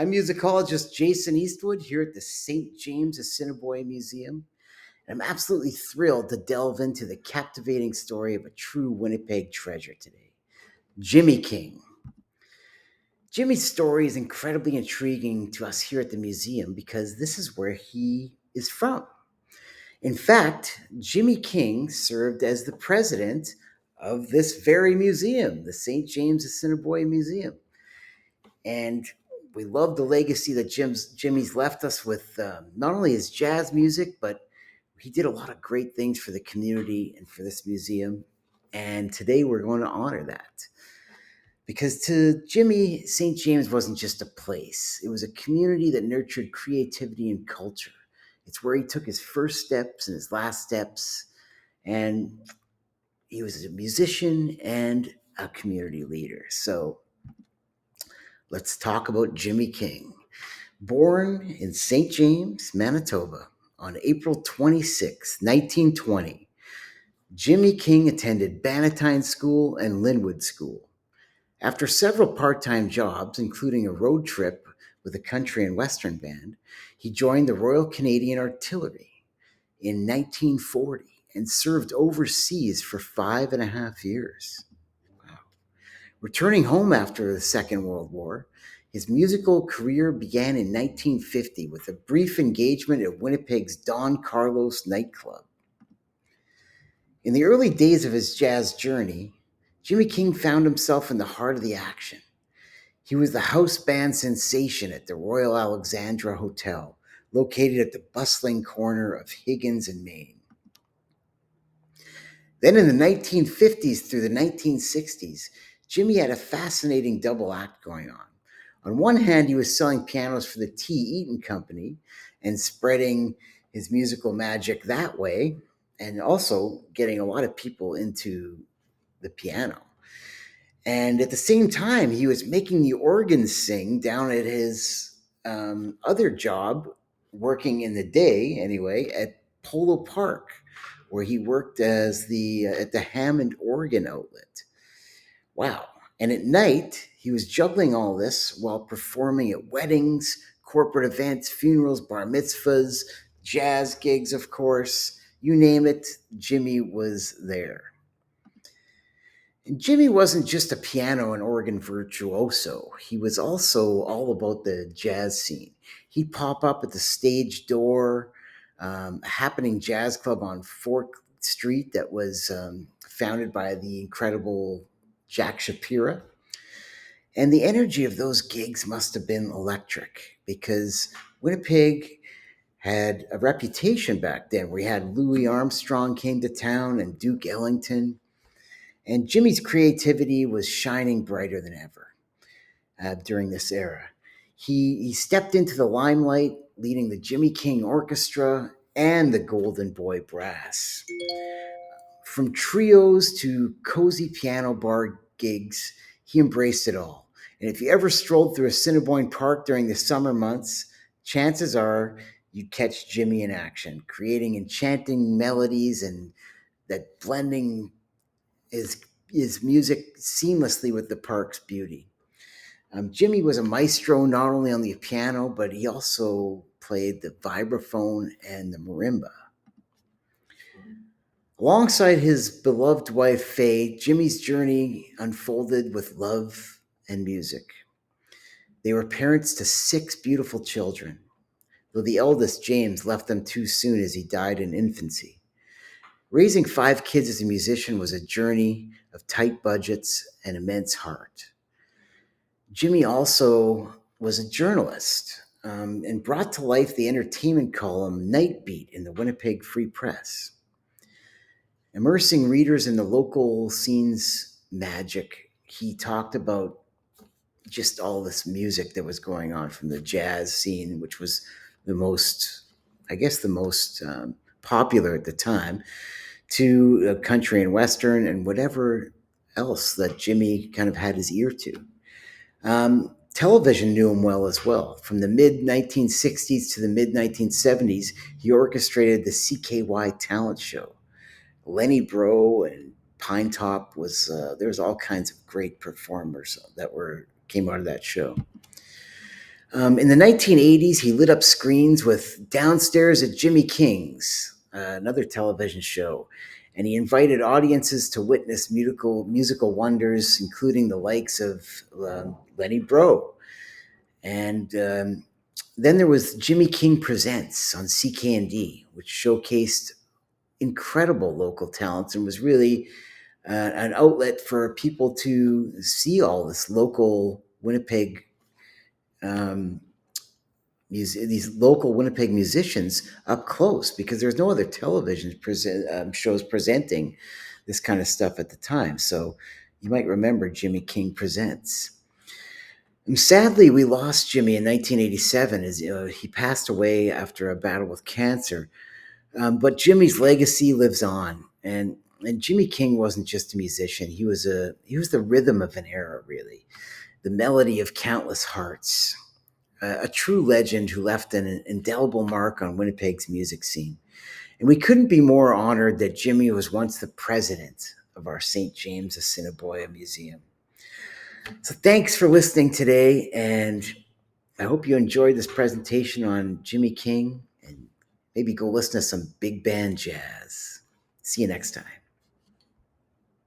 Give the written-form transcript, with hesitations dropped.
I'm musicologist Jason Eastwood here at the St. James-Assiniboia Museum, and I'm absolutely thrilled to delve into the captivating story of a true Winnipeg treasure today, Jimmy King. Jimmy's story is incredibly intriguing to us here at the museum because this is where he is from. In fact, Jimmy King served as the president of this very museum, the St. James-Assiniboia Museum. And we love the legacy that Jimmy's left us with, not only his jazz music, but he did a lot of great things for the community and for this museum. And today we're going to honor that. Because to Jimmy, St. James wasn't just a place, it was a community that nurtured creativity and culture. It's where he took his first steps and his last steps. And he was a musician and a community leader. So let's talk about Jimmy King. Born in St. James, Manitoba on April 26, 1920, Jimmy King attended Bannatyne School and Linwood School. After several part-time jobs, including a road trip with a country and western band, he joined the Royal Canadian Artillery in 1940 and served overseas for 5.5 years. Wow. Returning home after the Second World War, his musical career began in 1950 with a brief engagement at Winnipeg's Don Carlos nightclub. In the early days of his jazz journey, Jimmy King found himself in the heart of the action. He was the house band sensation at the Royal Alexandra Hotel, located at the bustling corner of Higgins and Main. Then in the 1950s through the 1960s, Jimmy had a fascinating double act going on. On one hand, he was selling pianos for the T. Eaton Company and spreading his musical magic that way, and also getting a lot of people into the piano. And at the same time, he was making the organ sing down at his other job, working in the day anyway, at Polo Park, where he worked as at the Hammond organ outlet. Wow. And at night, he was juggling all this while performing at weddings, corporate events, funerals, bar mitzvahs, jazz gigs, of course. You name it, Jimmy was there. And Jimmy wasn't just a piano and organ virtuoso. He was also all about the jazz scene. He'd pop up at the Stage Door, a happening jazz club on 4th Street that was founded by the incredible Jack Shapira. And the energy of those gigs must have been electric because Winnipeg had a reputation back then. We had Louis Armstrong came to town and Duke Ellington. And Jimmy's creativity was shining brighter than ever during this era. He stepped into the limelight, leading the Jimmy King Orchestra and the Golden Boy Brass. From trios to cozy piano bar gigs, he embraced it all. And if you ever strolled through Assiniboine Park during the summer months, chances are you'd catch Jimmy in action, creating enchanting melodies and that blending his music seamlessly with the park's beauty. Jimmy was a maestro not only on the piano, but he also played the vibraphone and the marimba. Alongside his beloved wife, Faye, Jimmy's journey unfolded with love and music. They were parents to 6 beautiful children, though the eldest, James, left them too soon as he died in infancy. Raising 5 kids as a musician was a journey of tight budgets and immense heart. Jimmy also was a journalist and brought to life the entertainment column Night Beat in the Winnipeg Free Press. Immersing readers in the local scene's magic, he talked about just all this music that was going on from the jazz scene, which was the most popular at the time, to country and western and whatever else that Jimmy kind of had his ear to. Television knew him well as well. From the mid-1960s to the mid-1970s, he orchestrated the CKY talent show. Lenny Bro and Pine Top there was all kinds of great performers that came out of that show. In the 1980s, he lit up screens with Downstairs at Jimmy King's, another television show, and he invited audiences to witness musical wonders, including the likes of Lenny Breau. And then there was Jimmy King Presents on CKND, which showcased incredible local talents and was really an outlet for people to see all this local Winnipeg um, these local Winnipeg musicians up close, because there's no other television shows presenting this kind of stuff at the time. So you might remember Jimmy King Presents. And sadly, we lost Jimmy in 1987 as he passed away after a battle with cancer. But Jimmy's legacy lives on, and Jimmy King wasn't just a musician; he was the rhythm of an era, really, the melody of countless hearts, a true legend who left an indelible mark on Winnipeg's music scene. And we couldn't be more honored that Jimmy was once the president of our St. James-Assiniboia Museum. So thanks for listening today, and I hope you enjoyed this presentation on Jimmy King, and maybe go listen to some big band jazz. See you next time.